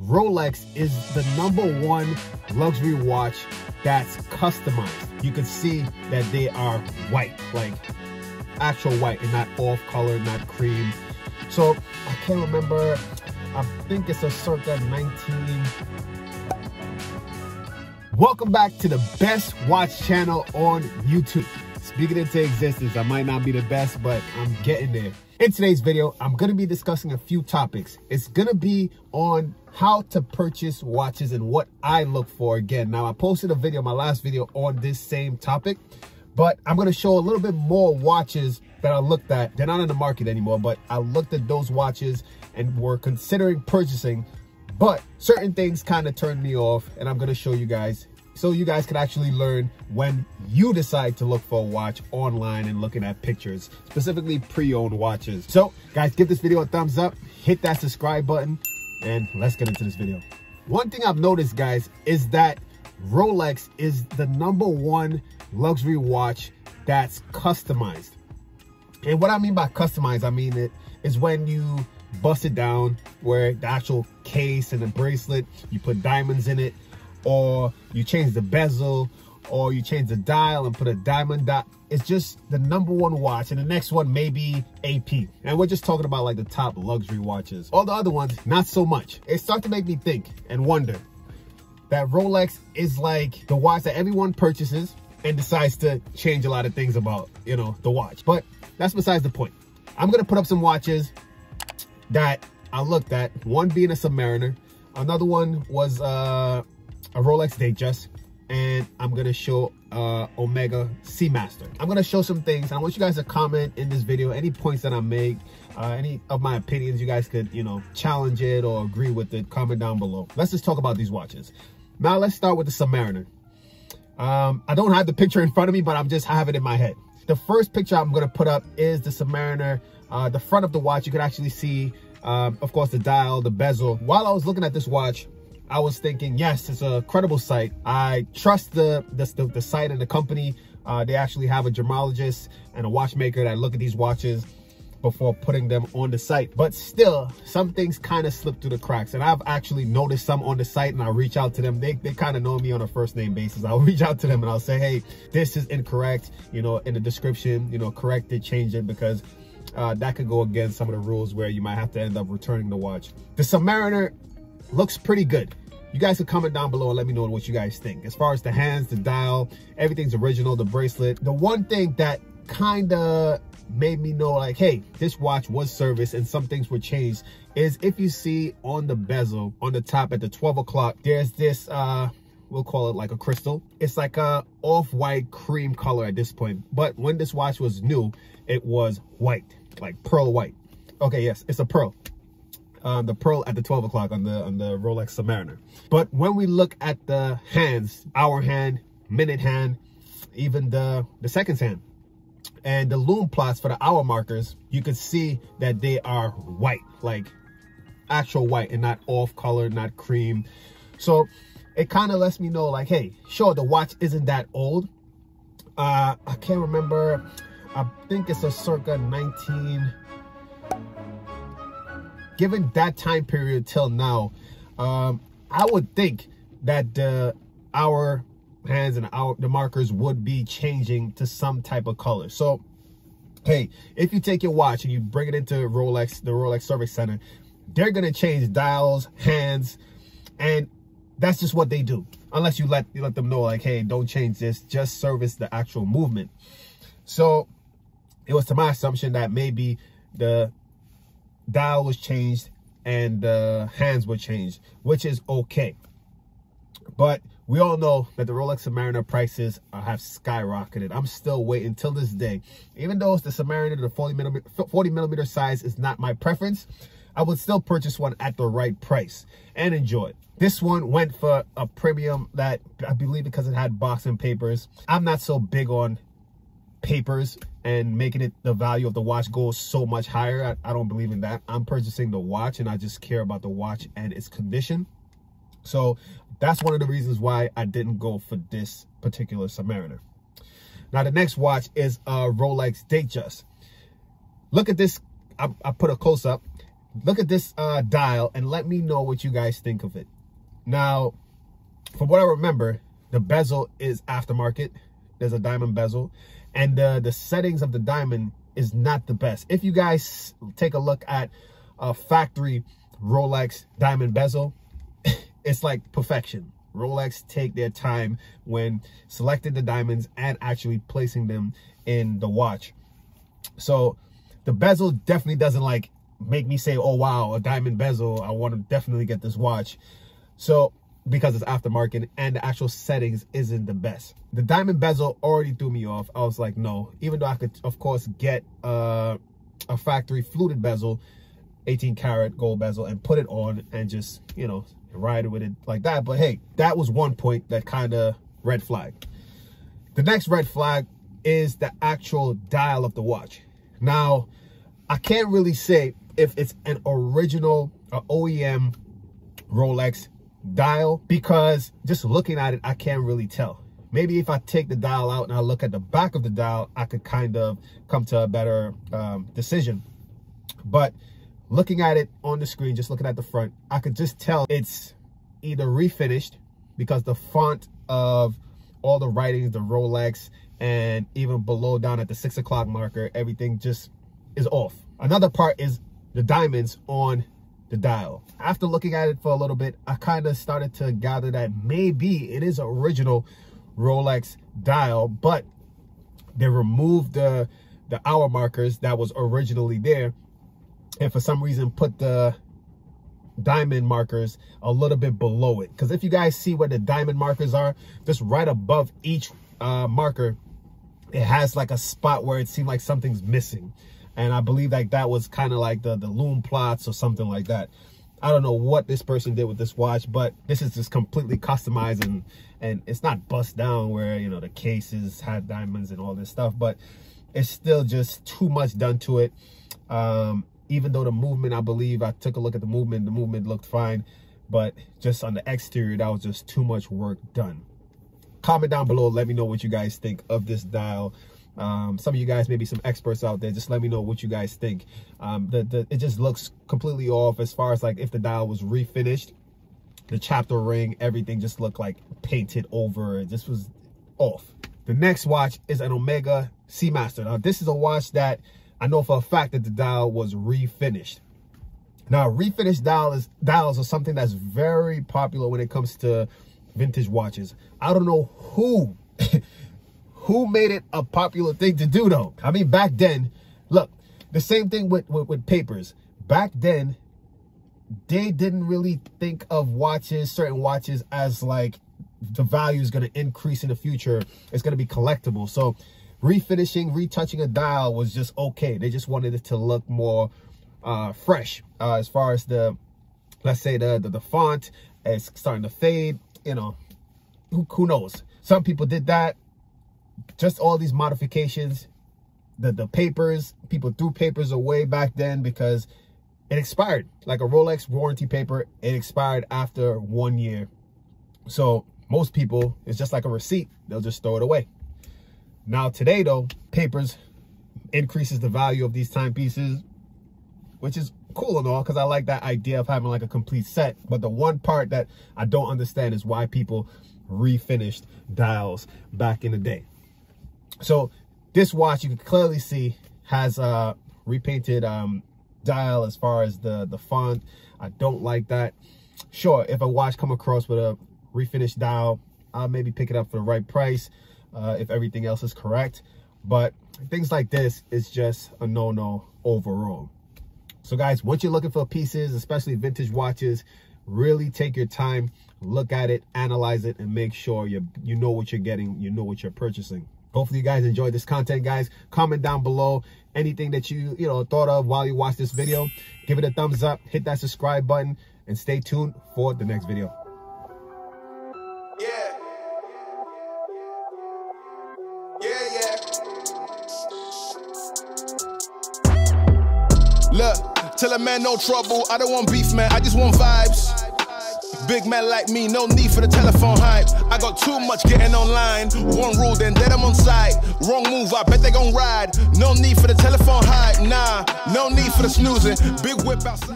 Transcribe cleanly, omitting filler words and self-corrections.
Rolex is the #1 luxury watch that's customized. You can see that they are white, like actual white and not off color, not cream. So I can't remember, I think it's a circa 19. Welcome back to the best watch channel on YouTube. Speaking into existence, I might not be the best, but I'm getting there. In today's video, I'm going to be discussing a few topics. It's going to be on how to purchase watches and what I look for. Again, now I posted a video, my last video, on this same topic, but I'm going to show a little bit more watches that I looked at. They're not in the market anymore, but I looked at those watches and were considering purchasing, but certain things kind of turned me off, and I'm going to show you guys so you guys can actually learn when you decide to look for a watch online and looking at pictures, specifically pre-owned watches. So guys, give this video a thumbs up, hit that subscribe button, and let's get into this video. One thing I've noticed, guys, is that Rolex is the #1 luxury watch that's customized. And what I mean by customized, I mean it is when you bust it down, where the actual case and the bracelet, you put diamonds in it, or you change the bezel, or you change the dial and put a diamond dot. It's just the #1 watch, and the next one may be AP. And we're just talking about like the top luxury watches. All the other ones, not so much. It started to make me think and wonder that Rolex is like the watch that everyone purchases and decides to change a lot of things about, you know, the watch. But that's besides the point. I'm gonna put up some watches that I looked at, one being a Submariner, another one was a Rolex Datejust, and I'm gonna show Omega Seamaster. I'm gonna show some things. I want you guys to comment in this video any points that I make, any of my opinions. You guys could, you know, challenge it or agree with it. Comment down below. Let's just talk about these watches. Now let's start with the Submariner. I don't have the picture in front of me, but I have it in my head. The first picture I'm gonna put up is the Submariner. The front of the watch, you can actually see, of course, the dial, the bezel. While I was looking at this watch, I was thinking, yes, it's a credible site. I trust the site and the company. They actually have a gemologist and a watchmaker that look at these watches before putting them on the site. But still, some things kind of slip through the cracks. And I've actually noticed some on the site, and I'll reach out to them. They kind of know me on a first name basis. I'll reach out to them and I'll say, hey, this is incorrect, you know, in the description, you know, correct it, change it, because that could go against some of the rules where you might have to end up returning the watch. The Submariner looks pretty good. You guys can comment down below and let me know what you guys think. As far as the hands, the dial, everything's original, the bracelet. The one thing that kind of made me know, like, hey, this watch was serviced and some things were changed, is if you see on the bezel, on the top at the 12 o'clock, there's this, we'll call it like a crystal. It's like a off-white cream color at this point. But when this watch was new, it was white, like pearl white. Okay, yes, it's a pearl. The pearl at the 12 o'clock on the Rolex Submariner. But when we look at the hands, hour hand, minute hand, even the seconds hand, and the lume plots for the hour markers, you can see that they are white, like actual white and not off color, not cream. So it kind of lets me know, like, hey, sure, the watch isn't that old. I can't remember. I think it's a circa 19. Given that time period till now, I would think that the hour hands and the markers would be changing to some type of color. So, hey, if you take your watch and you bring it into Rolex, the Rolex Service Center, they're gonna change dials, hands, and that's just what they do. Unless you let them know, like, hey, don't change this, just service the actual movement. So it was to my assumption that maybe the dial was changed and the hands were changed, which is okay. But we all know that the Rolex Submariner prices have skyrocketed. I'm still waiting till this day. Even though it's the Submariner, the 40 millimeter size is not my preference, I would still purchase one at the right price and enjoy it. This one went for a premium that I believe because it had boxing papers. I'm not so big on papers and making it the value of the watch go so much higher. I don't believe in that. I'm purchasing the watch and I just care about the watch and its condition. So that's one of the reasons why I didn't go for this particular Submariner. Now the next watch is a Rolex Datejust. Look at this. I put a close up. look at this dial and let me know what you guys think of it. Now, from what I remember, the bezel is aftermarket. There's a diamond bezel, and the settings of the diamond is not the best. If you guys take a look at a factory Rolex diamond bezel, it's like perfection. Rolex take their time when selecting the diamonds and actually placing them in the watch. So the bezel definitely doesn't like make me say, oh wow, a diamond bezel, I want to definitely get this watch. So because it's aftermarket and the actual settings isn't the best. The diamond bezel already threw me off. I was like, no, even though I could of course get a factory fluted bezel, 18 karat gold bezel, and put it on and just, you know, ride with it like that. But hey, that was one point that kind of red flag. The next red flag is the actual dial of the watch. Now, I can't really say if it's an original OEM Rolex dial, because just looking at it, I can't really tell. Maybe if I take the dial out and I look at the back of the dial, I could kind of come to a better decision. But looking at it on the screen, just looking at the front, I could just tell it's either refinished, because the font of all the writings, the Rolex, and even below down at the 6 o'clock marker, everything just is off. Another part is the diamonds on the dial. After looking at it for a little bit, I kind of started to gather that maybe it is an original Rolex dial, but they removed the hour markers that was originally there, and for some reason put the diamond markers a little bit below it. Because if you guys see where the diamond markers are, just right above each marker, it has like a spot where it seemed like something's missing. And I believe like that was kind of like the loom plots or something like that. I don't know what this person did with this watch, but this is just completely customized, and it's not bust down where, you know, the cases had diamonds and all this stuff, but it's still just too much done to it. Even though the movement, I believe I took a look at the movement looked fine, but just on the exterior, that was just too much work done. Comment down below, let me know what you guys think of this dial. Some of you guys, maybe some experts out there, just let me know what you guys think. It just looks completely off as far as like if the dial was refinished. The chapter ring, everything just looked like painted over. It just was off. The next watch is an Omega Seamaster. Now this is a watch that I know for a fact that the dial was refinished. Now refinished dials are something that's very popular when it comes to vintage watches. I don't know who who made it a popular thing to do though. I mean, back then, look, the same thing with papers. Back then, they didn't really think of watches, certain watches, as like the value is going to increase in the future. It's going to be collectible. So refinishing, retouching a dial was just okay. They just wanted it to look more fresh. As far as let's say the font is starting to fade, you know, who knows? Some people did that. Just all these modifications, the papers, people threw papers away back then because it expired. Like a Rolex warranty paper, it expired after 1 year. So most people, it's just like a receipt. They'll just throw it away. Now today though, papers increases the value of these timepieces, which is cool and all, because I like that idea of having like a complete set. But the one part that I don't understand is why people refinished dials back in the day. So this watch, you can clearly see, has a repainted dial as far as the font. I don't like that. Sure, if a watch come across with a refinished dial, I'll maybe pick it up for the right price if everything else is correct. But things like this is just a no-no overall. So guys, once you're looking for pieces, especially vintage watches, really take your time, look at it, analyze it, and make sure you know what you're getting, you know what you're purchasing. Hopefully you guys enjoyed this content, guys. Comment down below anything that you thought of while you watch this video. Give it a thumbs up, hit that subscribe button, and stay tuned for the next video. Look, tell a man no trouble, I don't want beef, man, I just want vibes. Big man like me, no need for the telephone hype. I got too much getting online. One rule, then I'm on site. Wrong move, I bet they gon' ride. No need for the telephone hype, nah. No need for the snoozing. Big whip outside.